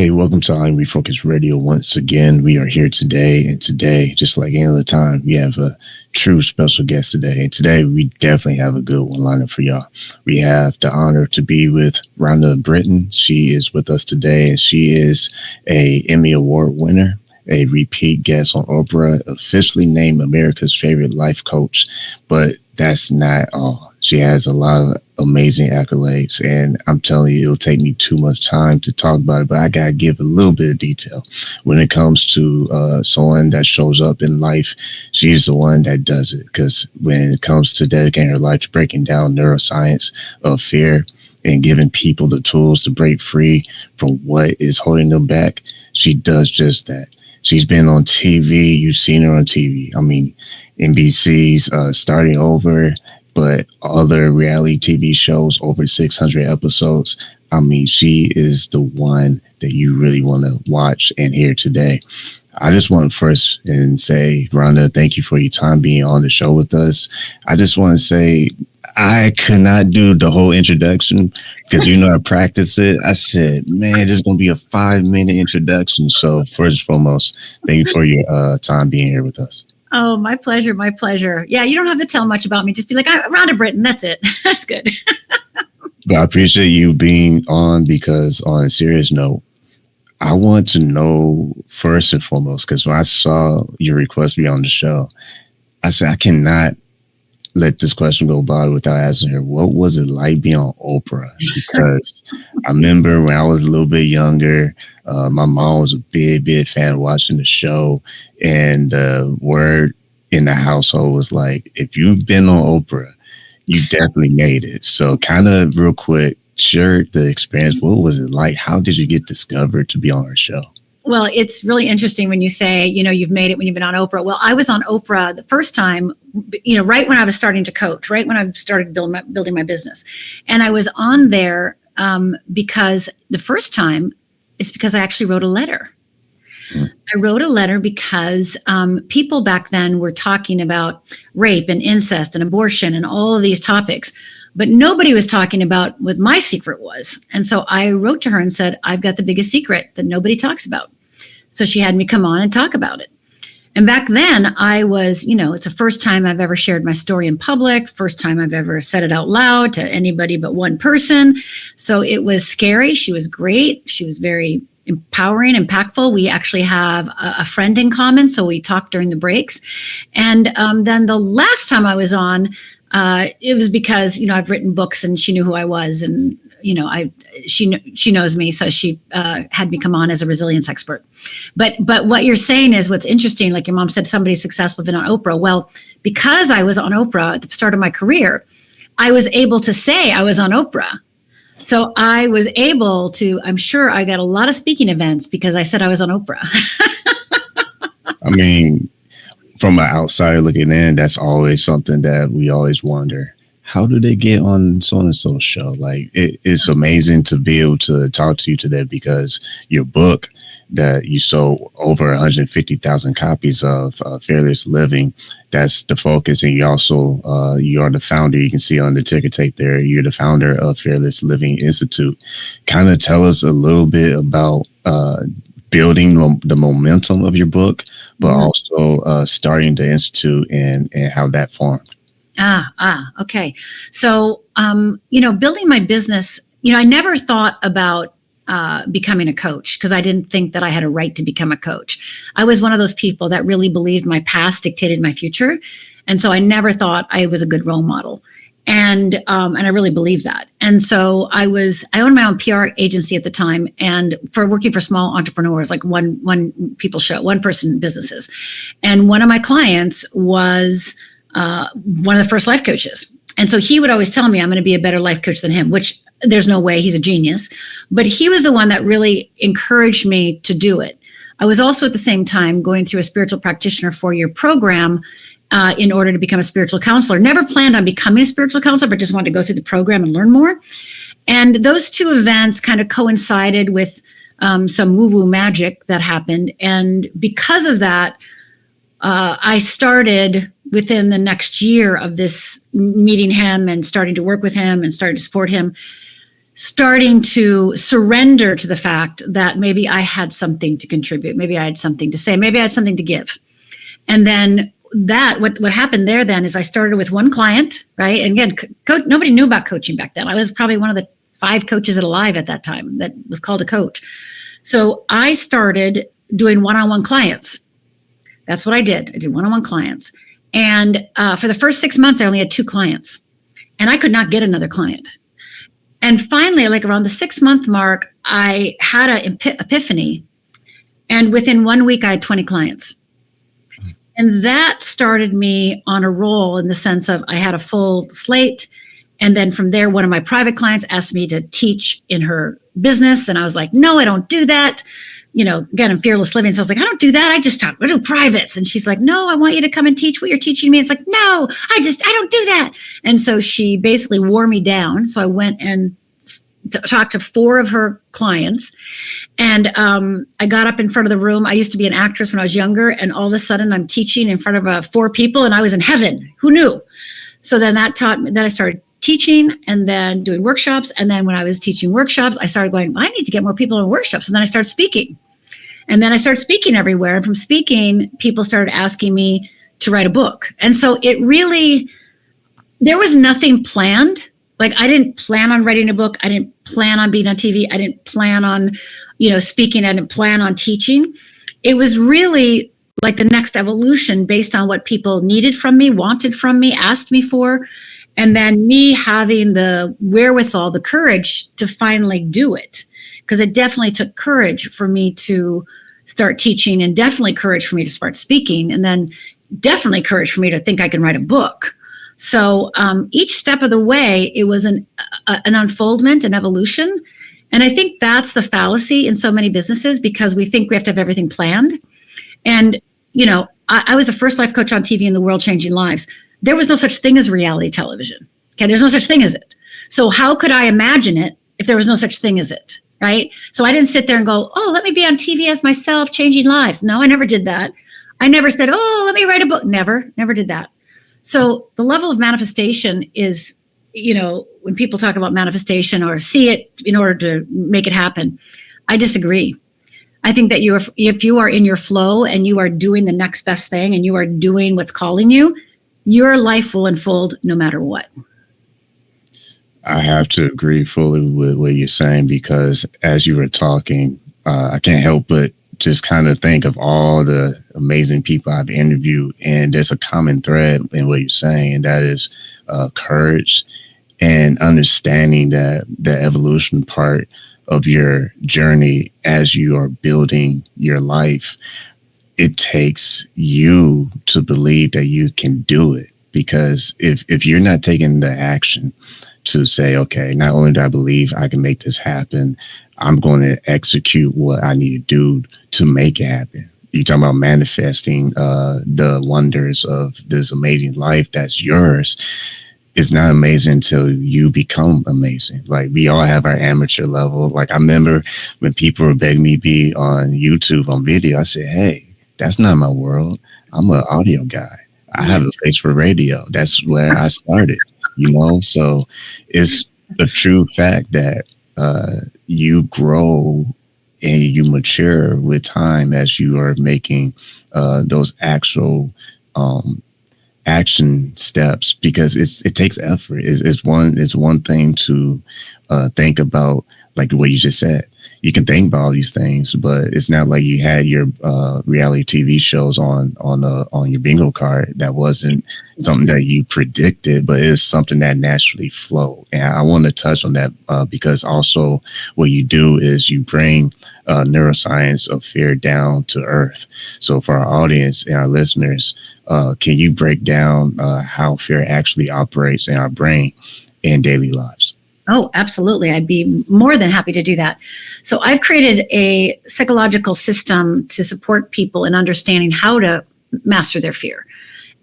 Hey, welcome to I'm Refocused Radio. Once again, we are here today. And today, just like any other time, we have a true special guest today. And today, we definitely have a good one lineup for y'all. We have the honor to be with Rhonda Britten. She is with us today, and she is a Emmy Award-winner, a repeat guest on Oprah, officially named America's favorite life coach. But that's not all. She has a lot of amazing accolades, and I'm telling you, it'll take me too much time to talk about it, but I got to give a little bit of detail. When it comes to someone that shows up in life, she's the one that does it, because when it comes to dedicating her life to breaking down neuroscience of fear and giving people the tools to break free from what is holding them back, she does just that. She's been on TV. You've seen her on TV. I mean, NBC's Starting Over, but other reality TV shows, over 600 episodes. I mean, she is the one that you really want to watch and hear today. I just want to first and say, Rhonda, thank you for your time being on the show with us. I just want to say, I could not do the whole introduction because, I practiced it. I said, man, this is going to be a 5-minute introduction. So first and foremost, thank you for your time being here with us. Oh, my pleasure. My pleasure. Yeah, you don't have to tell much about me. Just be like, Rhonda Britten. That's it. That's good. But I appreciate you being on, because on a serious note, I want to know first and foremost, because when I saw your request to be on the show, I said, I cannot let this question go by without asking her, what was it like being on Oprah? Because I remember when I was a little bit younger, my mom was a big fan of watching the show. And the word in the household was like, if you've been on Oprah, you definitely made it. So kind of real quick, share the experience. What was it like? How did you get discovered to be on her show? Well, it's really interesting when you say, you've made it when you've been on Oprah. Well, I was on Oprah the first time, right when I was starting to coach, right when I started building my business. And I was on there because the first time is because I actually wrote a letter. I wrote a letter because people back then were talking about rape and incest and abortion and all of these topics, but nobody was talking about what my secret was. And so I wrote to her and said, I've got the biggest secret that nobody talks about. So she had me come on and talk about it. And back then I was, it's the first time I've ever shared my story in public, first time I've ever said it out loud to anybody but one person. So it was scary. She was great. She was very empowering, impactful. We actually have a friend in common, so we talked during the breaks. And then the last time I was on, it was because, I've written books and she knew who I was, and, she knows me. So she had me come on as a resilience expert. But what you're saying is what's interesting. Like your mom said, somebody's successful, been on Oprah. Well, because I was on Oprah at the start of my career, I was able to say I was on Oprah. So I was able to, I'm sure I got a lot of speaking events because I said I was on Oprah. I mean, from an outsider looking in, that's always something that we always wonder. How do they get on so-and-so show? Like, it's amazing to be able to talk to you today, because your book that you sold over 150,000 copies of, Fearless Living, that's the focus. And you also, you are the founder. You can see on the ticker tape there, you're the founder of Fearless Living Institute. Kind of tell us a little bit about building the momentum of your book, but also starting the Institute and how that formed. Okay. So, building my business, I never thought about becoming a coach because I didn't think that I had a right to become a coach. I was one of those people that really believed my past dictated my future. And so I never thought I was a good role model. And I really believed that. And so I owned my own PR agency at the time, and for working for small entrepreneurs, like one person businesses. And one of my clients was one of the first life coaches. And so he would always tell me I'm going to be a better life coach than him, which there's no way, he's a genius. But he was the one that really encouraged me to do it. I was also at the same time going through a spiritual practitioner 4-year program in order to become a spiritual counselor. Never planned on becoming a spiritual counselor, but just wanted to go through the program and learn more. And those two events kind of coincided with some woo-woo magic that happened. And because of that, I started within the next year of this meeting him and starting to work with him and starting to support him, starting to surrender to the fact that maybe I had something to contribute, maybe I had something to say, maybe I had something to give. And then what happened there then is I started with one client, right? And again, nobody knew about coaching back then. I was probably one of the 5 coaches alive at that time that was called a coach. So I started doing one-on-one clients. That's what I did. I did one-on-one clients. And for the first 6 months, I only had 2 clients. And I could not get another client. And finally, like around the 6-month mark, I had an epiphany. And within 1 week, I had 20 clients. And that started me on a roll in the sense of I had a full slate. And then from there, one of my private clients asked me to teach in her business. And I was like, no, I don't do that. You know, again, I'm fearless living. So I was like, I don't do that. I do privates. And she's like, no, I want you to come and teach what you're teaching me. It's like, no, I don't do that. And so she basically wore me down. So I went and talked to 4 of her clients. And I got up in front of the room. I used to be an actress when I was younger. And all of a sudden I'm teaching in front of 4 people and I was in heaven. Who knew? So then that taught me, then I started teaching and then doing workshops. And then when I was teaching workshops, I started going, I need to get more people in workshops. And then I started speaking. And then I started speaking everywhere. And from speaking, people started asking me to write a book. And so it really, there was nothing planned. Like I didn't plan on writing a book. I didn't plan on being on TV. I didn't plan on, speaking. I didn't plan on teaching. It was really like the next evolution based on what people needed from me, wanted from me, asked me for. And then me having the wherewithal, the courage to finally do it. Because it definitely took courage for me to start teaching and definitely courage for me to start speaking. And then definitely courage for me to think I can write a book. So each step of the way, it was an unfoldment, an evolution. And I think that's the fallacy in so many businesses because we think we have to have everything planned. And, I was the first life coach on TV in the world changing lives. There was no such thing as reality television. Okay, there's no such thing as it. So how could I imagine it if there was no such thing as it, right? So I didn't sit there and go, oh, let me be on TV as myself, changing lives. No, I never did that. I never said, oh, let me write a book. Never did that. So the level of manifestation is, when people talk about manifestation or see it in order to make it happen, I disagree. I think that if you are in your flow and you are doing the next best thing and you are doing what's calling you, your life will unfold no matter what. I have to agree fully with what you're saying because as you were talking, I can't help but just kind of think of all the amazing people I've interviewed. And there's a common thread in what you're saying, and that is courage and understanding that the evolution part of your journey as you are building your life. It takes you to believe that you can do it. Because if you're not taking the action to say, okay, not only do I believe I can make this happen, I'm going to execute what I need to do to make it happen. You're talking about manifesting the wonders of this amazing life that's yours. It's not amazing until you become amazing. Like we all have our amateur level. Like I remember when people were begging me to be on YouTube on video, I said, hey, that's not my world. I'm an audio guy. I have a face for radio. That's where I started, So it's a true fact that you grow and you mature with time as you are making those actual action steps because it takes effort. It's one thing to think about like what you just said. You can think about all these things, but it's not like you had your reality TV shows on your bingo card. That wasn't something that you predicted, but it's something that naturally flowed. And I want to touch on that because also what you do is you bring neuroscience of fear down to earth. So for our audience and our listeners, can you break down how fear actually operates in our brain in daily lives? Oh, absolutely. I'd be more than happy to do that. So I've created a psychological system to support people in understanding how to master their fear.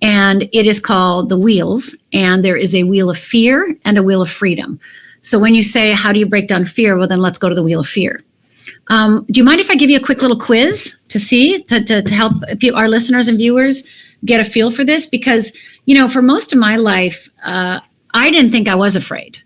And it is called the wheels. And there is a wheel of fear and a wheel of freedom. So when you say, how do you break down fear? Well, then let's go to the wheel of fear. Do you mind if I give you a quick little quiz to help our listeners and viewers get a feel for this? Because, for most of my life, I didn't think I was afraid.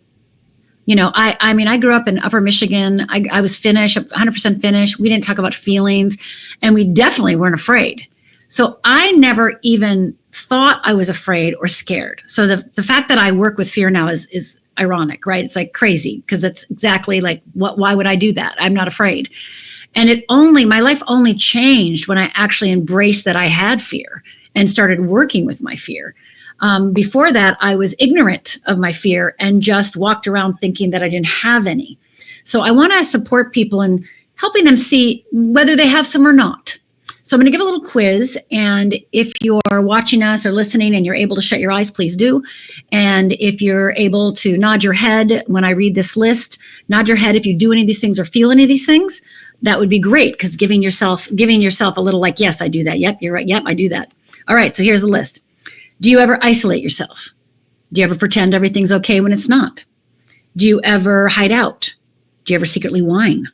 I mean, I grew up in Upper Michigan. I was Finnish, 100% Finnish. We didn't talk about feelings, and we definitely weren't afraid. So I never even thought I was afraid or scared. So the fact that I work with fear now is ironic, right? It's like crazy, because that's exactly like, why would I do that? I'm not afraid. And my life only changed when I actually embraced that I had fear and started working with my fear. Before that, I was ignorant of my fear and just walked around thinking that I didn't have any. So I want to support people in helping them see whether they have some or not. So I'm going to give a little quiz. And if you're watching us or listening and you're able to shut your eyes, please do. And if you're able to nod your head when I read this list, nod your head if you do any of these things or feel any of these things. That would be great, because giving yourself a little like, yes, I do that. Yep, you're right. Yep, I do that. All right, so here's the list. Do you ever isolate yourself? Do you ever pretend everything's okay when it's not? Do you ever hide out? Do you ever secretly whine?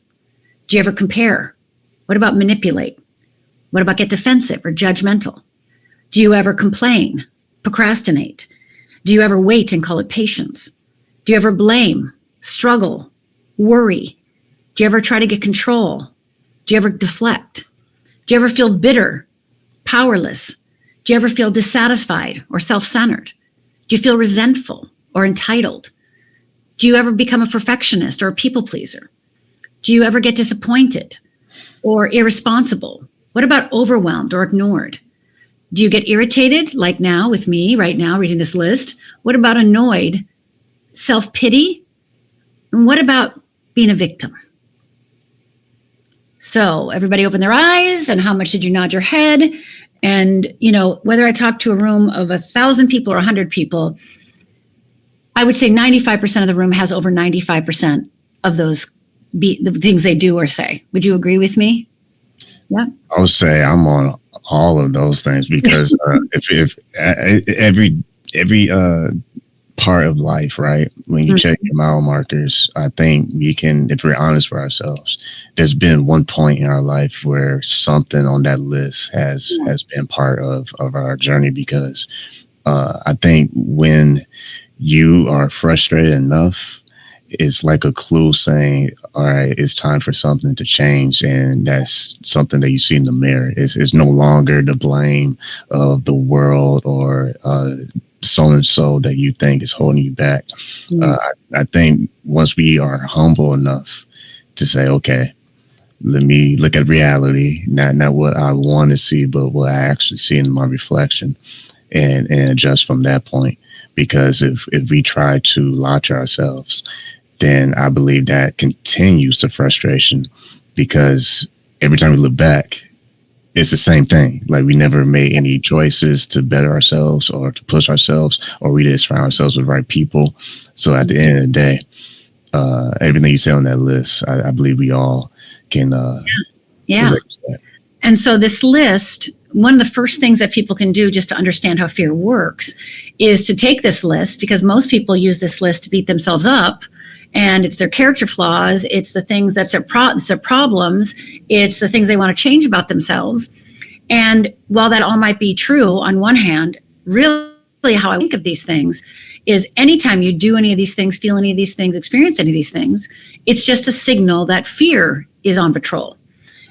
Do you ever compare? What about manipulate? What about get defensive or judgmental? Do you ever complain, procrastinate? Do you ever wait and call it patience? Do you ever blame, struggle, worry? Do you ever try to get control? Do you ever deflect? Do you ever feel bitter, powerless? Do you ever feel dissatisfied or self-centered? Do you feel resentful or entitled? Do you ever become a perfectionist or a people pleaser? Do you ever get disappointed or irresponsible? What about overwhelmed or ignored? Do you get irritated, like now with me right now reading this list? What about annoyed, self-pity? And what about being a victim? So everybody open their eyes, and how much did you nod your head? And, whether I talk to a room of 1,000 people or 100 people, I would say 95% of the room has over 95% of those the things they do or say. Would you agree with me? Yeah. I would say I'm on all of those things, because if every part of life, right? When you check your mile markers, I think we can, if we're honest with ourselves, there's been one point in our life where something on that list has been part of our journey, because I think when you are frustrated enough, it's like a clue saying, all right, it's time for something to change. And that's something that you see in the mirror. It's no longer the blame of the world or so and so that you think is holding you back. Yes. I think once we are humble enough to say, okay, let me look at reality, not what I want to see, but what I actually see in my reflection, and adjust from that point. Because if we try to latch ourselves, then I believe that continues the frustration, because every time we look back, it's the same thing. Like, we never made any choices to better ourselves or to push ourselves, or we didn't surround ourselves with the right people. So at the end of the day, everything you say on that list, I believe we all can relate to that. And so this list, one of the first things that people can do just to understand how fear works is to take this list, because most people use this list to beat themselves up. And it's their character flaws. It's the things that's their problems. It's the things they want to change about themselves. And while that all might be true on one hand, really how I think of these things is anytime you do any of these things, feel any of these things, experience any of these things, it's just a signal that fear is on patrol.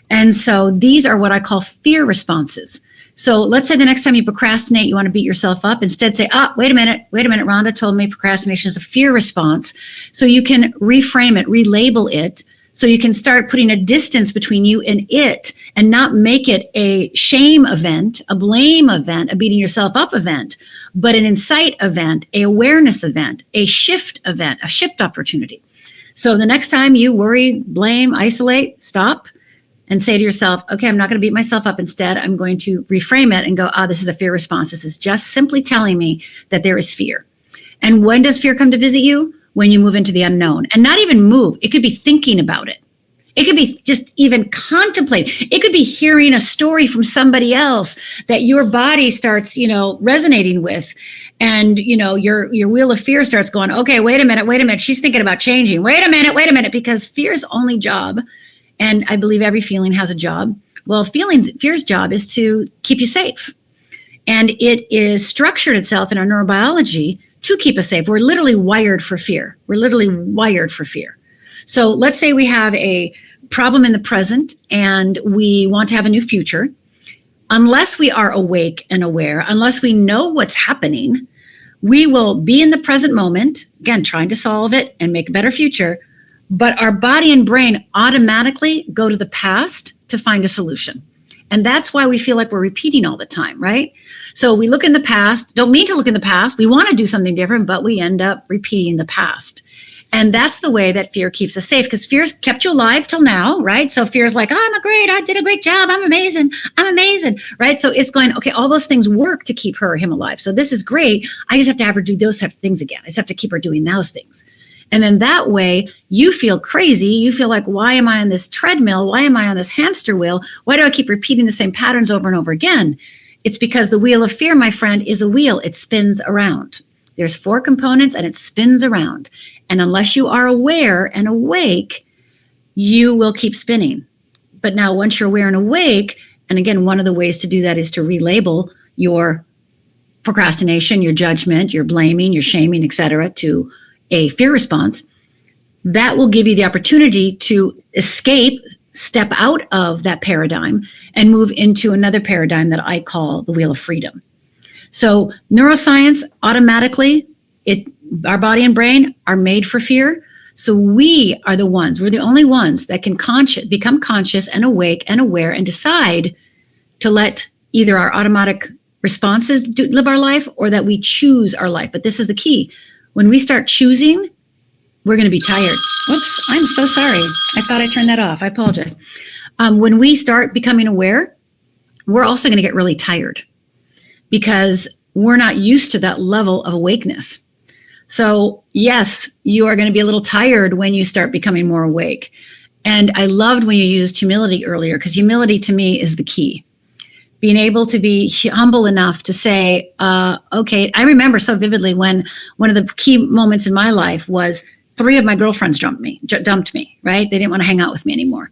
And so these are what I call fear responses. So let's say the next time you procrastinate, you want to beat yourself up. Instead say, wait a minute. Rhonda told me procrastination is a fear response. So you can reframe it, relabel it. So you can start putting a distance between you and it, and not make it a shame event, a blame event, a beating yourself up event, but an insight event, a awareness event, a shift event, a shift opportunity. So the next time you worry, blame, isolate, stop, and say to yourself, okay, I'm not going to beat myself up. Instead, I'm going to reframe it and go, this is a fear response. This is just simply telling me that there is fear. And when does fear come to visit you? When you move into the unknown. And not even move. It could be thinking about it. It could be just even contemplating. It could be hearing a story from somebody else that your body starts, resonating with. And, your wheel of fear starts going, okay, wait a minute. She's thinking about changing. Wait a minute. Because fear's only job, and I believe every feeling has a job. Well, fear's job is to keep you safe. And it is structured itself in our neurobiology to keep us safe. We're literally wired for fear. We're literally wired for fear. So let's say we have a problem in the present and we want to have a new future. Unless we are awake and aware, unless we know what's happening, we will be in the present moment, again, trying to solve it and make a better future. But our body and brain automatically go to the past to find a solution. And that's why we feel like we're repeating all the time, right? So we look in the past, don't mean to look in the past. We want to do something different, but we end up repeating the past. And that's the way that fear keeps us safe, because fear's kept you alive till now, right? So fear's like, oh, I did a great job. I'm amazing, right? So it's going, okay, all those things work to keep her or him alive. So this is great. I just have to have her do those type of things again. I just have to keep her doing those things. And then that way you feel crazy. You feel like, why am I on this treadmill? Why am I on this hamster wheel? Why do I keep repeating the same patterns over and over again? It's because the wheel of fear, my friend, is a wheel. It spins around. There's 4 components and it spins around. And unless you are aware and awake, you will keep spinning. But now once you're aware and awake, and again, one of the ways to do that is to relabel your procrastination, your judgment, your blaming, your shaming, etc., to a fear response. That will give you the opportunity to escape, step out of that paradigm and move into another paradigm that I call the wheel of freedom. So neuroscience, automatically, our body and brain are made for fear. So we're the only ones that can become conscious and awake and aware and decide to let either our automatic responses live our life or that we choose our life. But this is the key. When we start choosing, we're going to be tired. Whoops, I'm so sorry. I thought I turned that off. I apologize. When we start becoming aware, we're also going to get really tired because we're not used to that level of awakeness. So yes, you are going to be a little tired when you start becoming more awake. And I loved when you used humility earlier, because humility to me is the key. Being able to be humble enough to say, okay, I remember so vividly when one of the key moments in my life was 3 of my girlfriends dumped me, right? They didn't want to hang out with me anymore.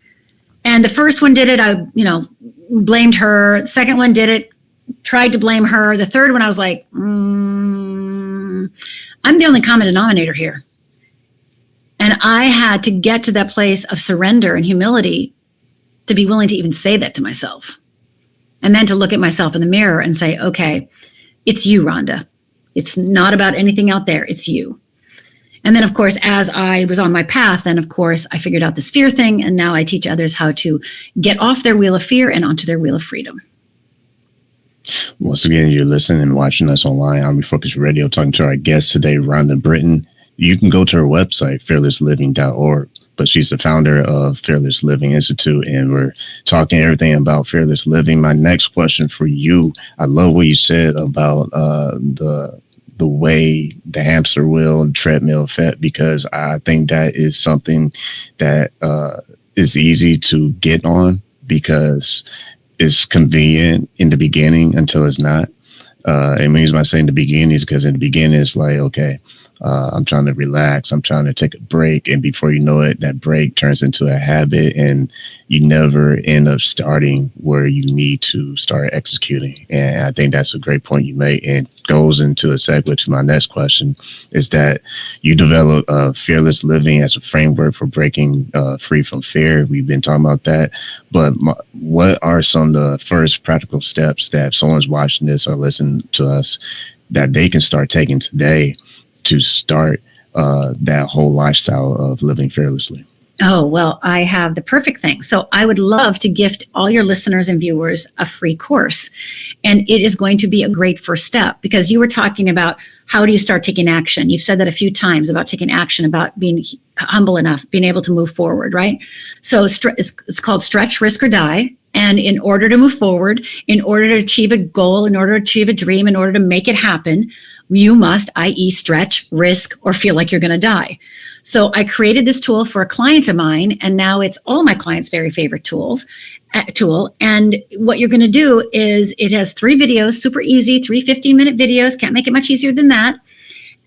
And the first one did it, I blamed her. The second one did it, tried to blame her. The third one, I was like, I'm the only common denominator here. And I had to get to that place of surrender and humility to be willing to even say that to myself. And then to look at myself in the mirror and say, okay, it's you, Rhonda. It's not about anything out there. It's you. And then, of course, as I was on my path, then, of course, I figured out this fear thing. And now I teach others how to get off their wheel of fear and onto their wheel of freedom. Once again, you're listening and watching us online on Refocused Radio, talking to our guest today, Rhonda Britten. You can go to her website, fearlessliving.org, but she's the founder of Fearless Living Institute, and we're talking everything about fearless living. My next question for you, I love what you said about the way the hamster wheel and treadmill effect, because I think that is something that is easy to get on because it's convenient in the beginning until it's not. It means by saying the beginning is because in the beginning it's like, okay, I'm trying to relax. I'm trying to take a break. And before you know it, that break turns into a habit and you never end up starting where you need to start executing. And I think that's a great point you made, and goes into a segue to my next question, is that you develop fearless living as a framework for breaking free from fear. We've been talking about that. But what are some of the first practical steps that if someone's watching this or listening to us that they can start taking today to start that whole lifestyle of living fearlessly? Oh, well, I have the perfect thing. So I would love to gift all your listeners and viewers a free course. And it is going to be a great first step, because you were talking about how do you start taking action? You've said that a few times about taking action, about being humble enough, being able to move forward, right? So it's called Stretch, Risk, or Die. And in order to move forward, in order to achieve a goal, in order to achieve a dream, in order to make it happen, you must, i.e., stretch, risk, or feel like you're going to die. So I created this tool for a client of mine, and now it's all my clients' very favorite tool. And what you're going to do is it has 3 videos, super easy, 3 15-minute videos. Can't make it much easier than that.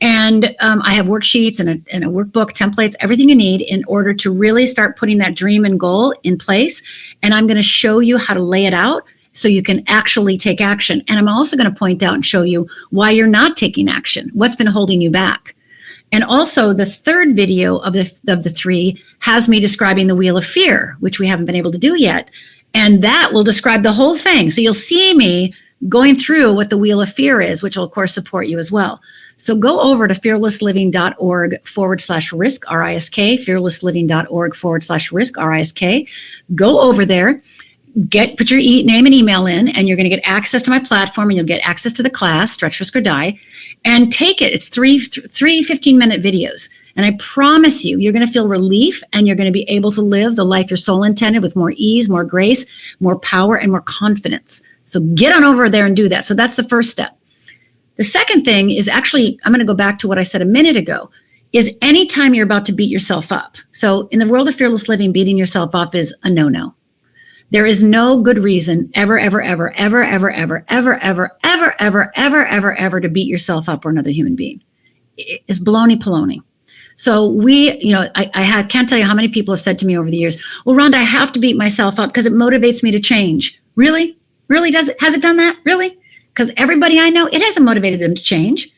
And I have worksheets and a workbook, templates, everything you need in order to really start putting that dream and goal in place. And I'm going to show you how to lay it out so you can actually take action. And I'm also going to point out and show you why you're not taking action, what's been holding you back. And also the third video of the three has me describing the wheel of fear, which we haven't been able to do yet. And that will describe the whole thing. So you'll see me going through what the wheel of fear is, which will of course support you as well. So go over to fearlessliving.org/risk, R-I-S-K, fearlessliving.org/risk, R-I-S-K. Go over there, put your name and email in, and you're going to get access to my platform, and you'll get access to the class, Stretch, Risk, or Die, and take it. It's three 15-minute videos. And I promise you, you're going to feel relief, and you're going to be able to live the life your soul intended with more ease, more grace, more power, and more confidence. So get on over there and do that. So that's the first step. The second thing is actually, I'm going to go back to what I said a minute ago, is anytime you're about to beat yourself up. So in the world of fearless living, beating yourself up is a no-no. There is no good reason ever to beat yourself up or another human being. It's baloney. So I can't tell you how many people have said to me over the years, well, Rhonda, I have to beat myself up because it motivates me to change. Really? Really does it? Has it done that? Really? Because everybody I know, it hasn't motivated them to change.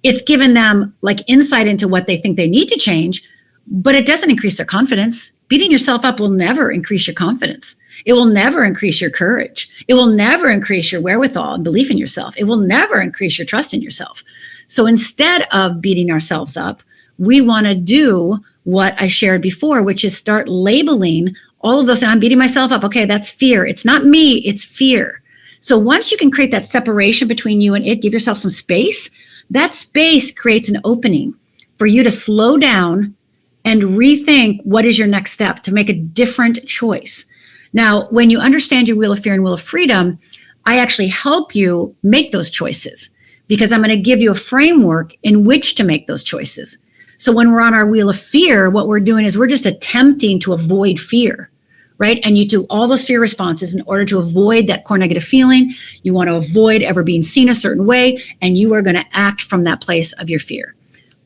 It's given them like insight into what they think they need to change, but it doesn't increase their confidence. Beating yourself up will never increase your confidence. It will never increase your courage. It will never increase your wherewithal and belief in yourself. It will never increase your trust in yourself. So instead of beating ourselves up, we want to do what I shared before, which is start labeling all of those. I'm beating myself up. Okay, that's fear. It's not me, it's fear. So once you can create that separation between you and it, give yourself some space, that space creates an opening for you to slow down and rethink what is your next step to make a different choice. Now, when you understand your wheel of fear and wheel of freedom, I actually help you make those choices because I'm going to give you a framework in which to make those choices. So when we're on our wheel of fear, what we're doing is we're just attempting to avoid fear, right? And you do all those fear responses in order to avoid that core negative feeling. You want to avoid ever being seen a certain way, and you are going to act from that place of your fear.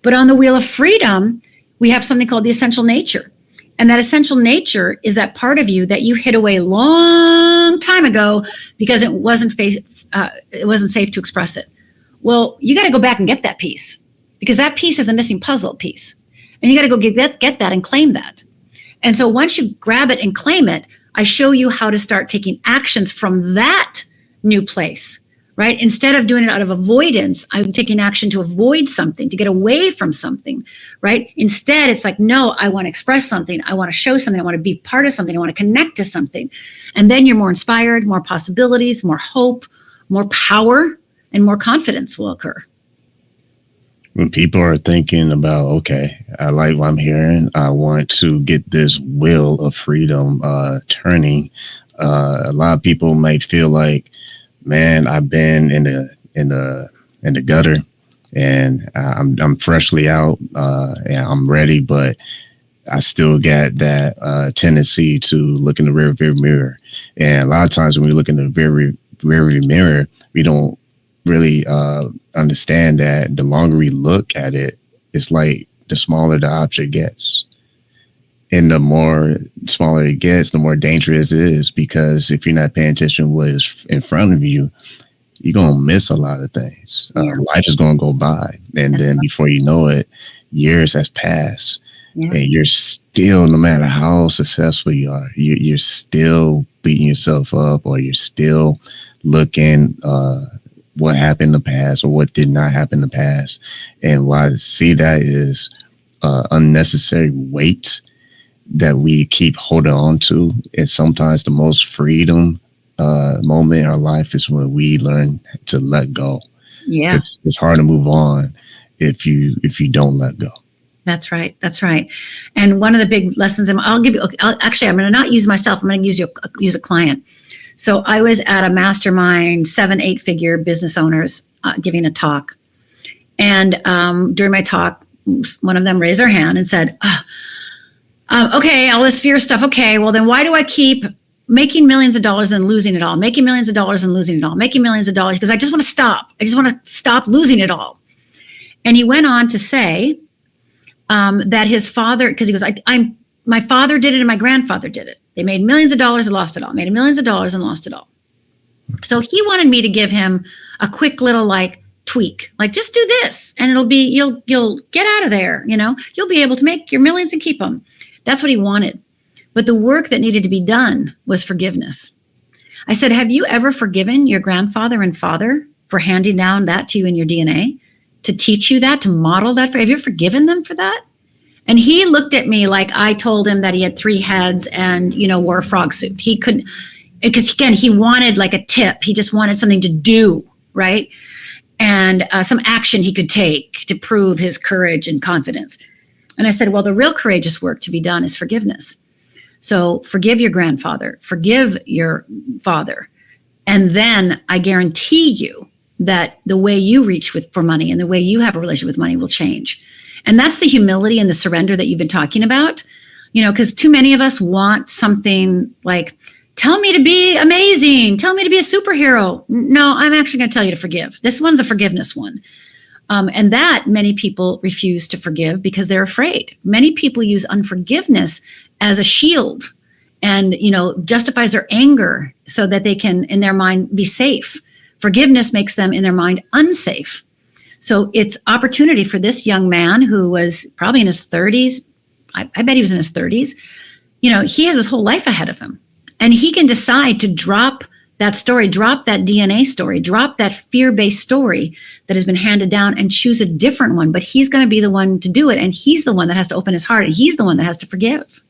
But on the wheel of freedom, we have something called the essential nature. And that essential nature is that part of you that you hid away a long time ago because it wasn't safe to express it. Well, you got to go back and get that piece because that piece is the missing puzzle piece. And you got to go get that and claim that. And so once you grab it and claim it, I show you how to start taking actions from that new place, right? Instead of doing it out of avoidance, I'm taking action to avoid something, to get away from something, right? Instead, it's like, no, I want to express something. I want to show something. I want to be part of something. I want to connect to something. And then you're more inspired, more possibilities, more hope, more power, and more confidence will occur. When people are thinking about, okay, I like what I'm hearing, I want to get this wheel of freedom turning. A lot of people may feel like, man, I've been in the gutter, and I'm freshly out, and I'm ready, but I still got that tendency to look in the rearview mirror. And a lot of times when we look in the rearview mirror, we don't really understand that the longer we look at it, it's like the smaller the object gets. And the more smaller it gets, the more dangerous it is, because if you're not paying attention to what is in front of you, you're going to miss a lot of things. Life is going to go by. And then before you know it, years has passed. Yeah. And you're still, no matter how successful you are, you're still beating yourself up, or you're still looking what happened in the past or what did not happen in the past. And why I see that is unnecessary weight that we keep holding on to. And sometimes the most freedom moment in our life is when we learn to let go. Yeah. It's hard to move on if you don't let go. That's right. That's right. And one of the big lessons, I'm going to not use myself. I'm going to use a client. So I was at a mastermind, 7-8 figure business owners giving a talk. And during my talk, one of them raised their hand and said, okay, all this fear stuff. Okay, well then why do I keep making millions of dollars and losing it all? Making millions of dollars and losing it all. Making millions of dollars because I just want to stop. I just want to stop losing it all. And he went on to say that his father, because he goes, my father did it and my grandfather did it. They made millions of dollars and lost it all. Made millions of dollars and lost it all. So he wanted me to give him a quick little like tweak, like just do this and you'll get out of there. You'll be able to make your millions and keep them. That's what he wanted. But the work that needed to be done was forgiveness. I said, have you ever forgiven your grandfather and father for handing down that to you in your DNA, to teach you that, to model that? Have you forgiven them for that? And he looked at me like I told him that he had 3 heads and, wore a frog suit. He couldn't, because again, he wanted like a tip. He just wanted something to do, right? And some action he could take to prove his courage and confidence. And I said, well, the real courageous work to be done is forgiveness. So forgive your grandfather, forgive your father. And then I guarantee you that the way you reach for money and the way you have a relationship with money will change. And that's the humility and the surrender that you've been talking about, because too many of us want something like, tell me to be amazing, tell me to be a superhero. No, I'm actually going to tell you to forgive. This one's a forgiveness one. And that many people refuse to forgive because they're afraid. Many people use unforgiveness as a shield and, justifies their anger so that they can, in their mind, be safe. Forgiveness makes them, in their mind, unsafe. So it's opportunity for this young man who was probably in his 30s. I bet he was in his 30s. He has his whole life ahead of him. And he can decide to drop that story, drop that DNA story, drop that fear-based story that has been handed down and choose a different one. But he's going to be the one to do it. And he's the one that has to open his heart. And he's the one that has to forgive.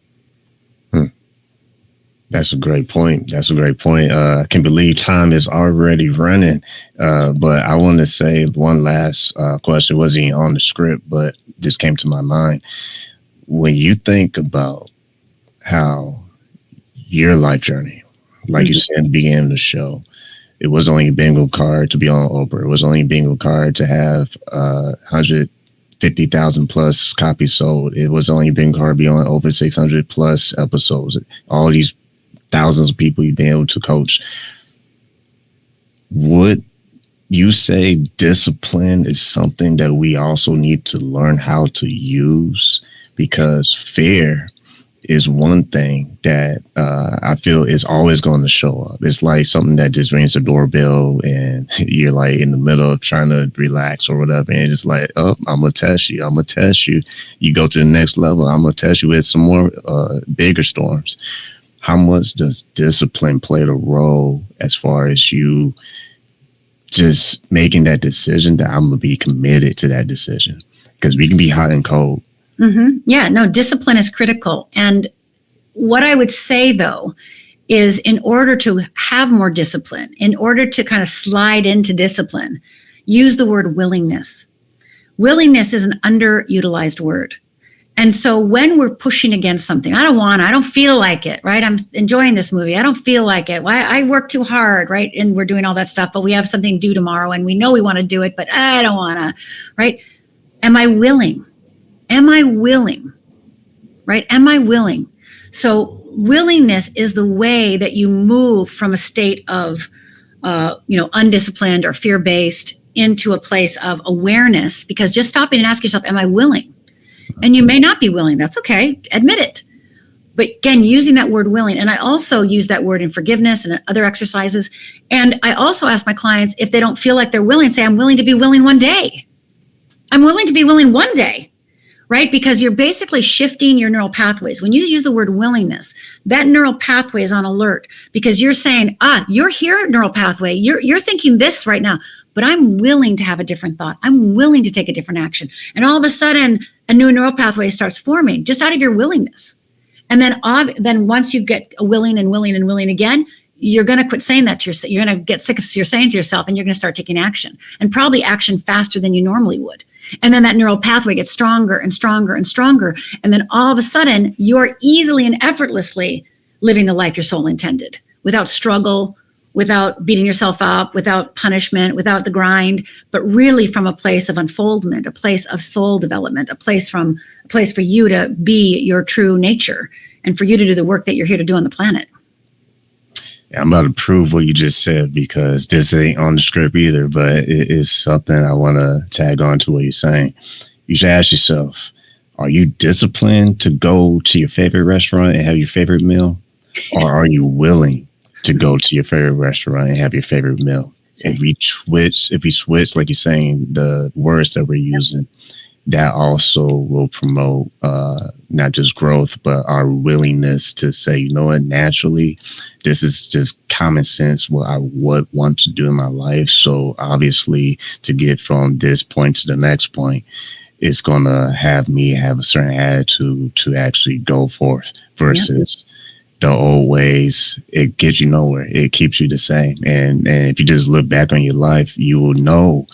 That's a great point. I can't believe time is already running. But I want to say one last question. It wasn't on the script, but this came to my mind. When you think about how your life journey, like you said at the beginning of the show, it was only a bingo card to be on Oprah. It was only a bingo card to have 150,000 plus copies sold. It was only a bingo card to be on over 600 plus episodes. All these thousands of people you've been able to coach. Would you say discipline is something that we also need to learn how to use? Because fear is one thing that I feel is always going to show up. It's like something that just rings the doorbell and you're like in the middle of trying to relax or whatever. And it's just like, oh, I'm going to test you. I'm going to test you. You go to the next level. I'm going to test you with some more bigger storms. How much does discipline play a role as far as you just making that decision that I'm going to be committed to that decision? Because we can be hot and cold. Mm-hmm. Yeah, no, discipline is critical. And what I would say, though, is in order to have more discipline, in order to kind of slide into discipline, use the word willingness. Willingness is an underutilized word. And so when we're pushing against something, I don't feel like it, right? I'm enjoying this movie. I don't feel like it. I work too hard, right? And we're doing all that stuff, but we have something due tomorrow and we know we want to do it, but I don't want to, right? Am I willing? Right? Am I willing? So willingness is the way that you move from a state of, undisciplined or fear-based into a place of awareness, because just stopping and ask yourself, am I willing? And you may not be willing. That's okay. Admit it. But again, using that word willing, and I also use that word in forgiveness and other exercises. And I also ask my clients, if they don't feel like they're willing, say, I'm willing to be willing one day. I'm willing to be willing one day, right? Because you're basically shifting your neural pathways. When you use the word willingness, that neural pathway is on alert because you're saying, you're here, neural pathway. You're thinking this right now, but I'm willing to have a different thought. I'm willing to take a different action. And all of a sudden, a new neural pathway starts forming just out of your willingness. And then once you get willing again, you're going to quit saying that to yourself. You're going to get sick of your saying to yourself, and you're going to start taking action, and probably action faster than you normally would. And then that neural pathway gets stronger and stronger and stronger. And then all of a sudden, you're easily and effortlessly living the life your soul intended, without struggle, without beating yourself up, without punishment, without the grind, but really from a place of unfoldment, a place of soul development, a place for you to be your true nature and for you to do the work that you're here to do on the planet. Yeah, I'm about to prove what you just said, because this ain't on the script either, but it is something I want to tag on to what you're saying. You should ask yourself, are you disciplined to go to your favorite restaurant and have your favorite meal? Or are you willing to go to your favorite restaurant and have your favorite meal. Right. If we switch, like you're saying, the words that we're using, that also will promote not just growth, but our willingness to say, you know what, naturally, this is just common sense what I would want to do in my life. So obviously, to get from this point to the next point, it's going to have me have a certain attitude to actually go forth versus the old ways. It gets you nowhere. It keeps you the same. And if you just look back on your life, you will know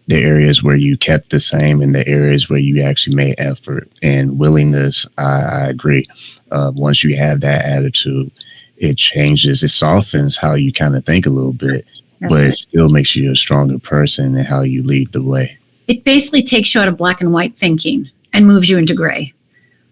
the areas where you kept the same and the areas where you actually made effort and willingness. I agree. Once you have that attitude, it changes, it softens how you kind of think a little bit, but it still makes you a stronger person and how you lead the way. It basically takes you out of black and white thinking and moves you into gray,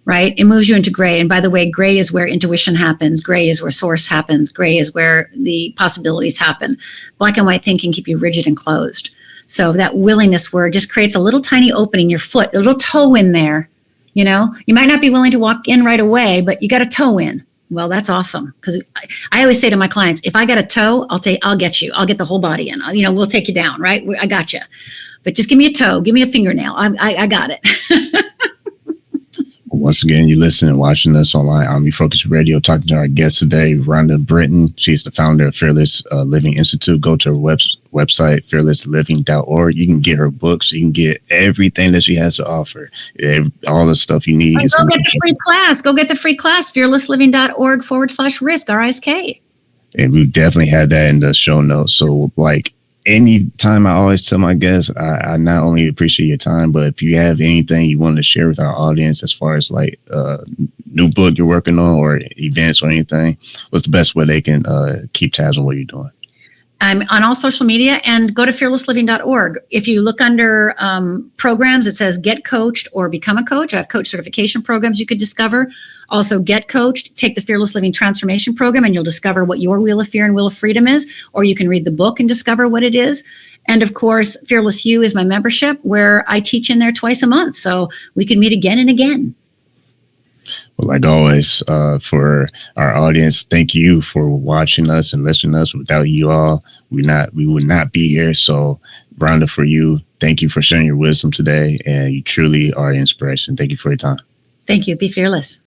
right? It moves you into gray. And by the way, gray is where intuition happens. Gray is where source happens. Gray is where the possibilities happen. Black and white thinking keep you rigid and closed. So that willingness where it just creates a little tiny opening, your foot, a little toe in there. You know, you might not be willing to walk in right away, but you got a toe in. Well, that's awesome. Because I always say to my clients, if I got a toe, I'll get you. I'll get the whole body in. You know, we'll take you down, right? I got you. But just give me a toe, give me a fingernail. I got it. Once again, you listen and watching us online on Refocused Radio, talking to our guest today, Rhonda Britten. She's the founder of Fearless Living Institute. Go to her website, fearlessliving.org. You can get her books. You can get everything that she has to offer, all the stuff you need. And go get the free class. Go get the free class, fearlessliving.org/risk, RISK. And we definitely had that in the show notes. So, like, anytime, I always tell my guests, I not only appreciate your time, but if you have anything you want to share with our audience as far as like new book you're working on or events or anything, what's the best way they can keep tabs on what you're doing? I'm on all social media, and go to fearlessliving.org. If you look under programs, it says Get Coached or Become a Coach. I have coach certification programs you could discover. Also, Get Coached, take the Fearless Living Transformation Program, and you'll discover what your Wheel of Fear and Wheel of Freedom is, or you can read the book and discover what it is. And of course, Fearless You is my membership, where I teach in there twice a month. So we can meet again and again. Well, like always, for our audience, thank you for watching us and listening to us. Without you all, we would not be here. So, Rhonda, for you, thank you for sharing your wisdom today, and you truly are an inspiration. Thank you for your time. Thank you. Be fearless.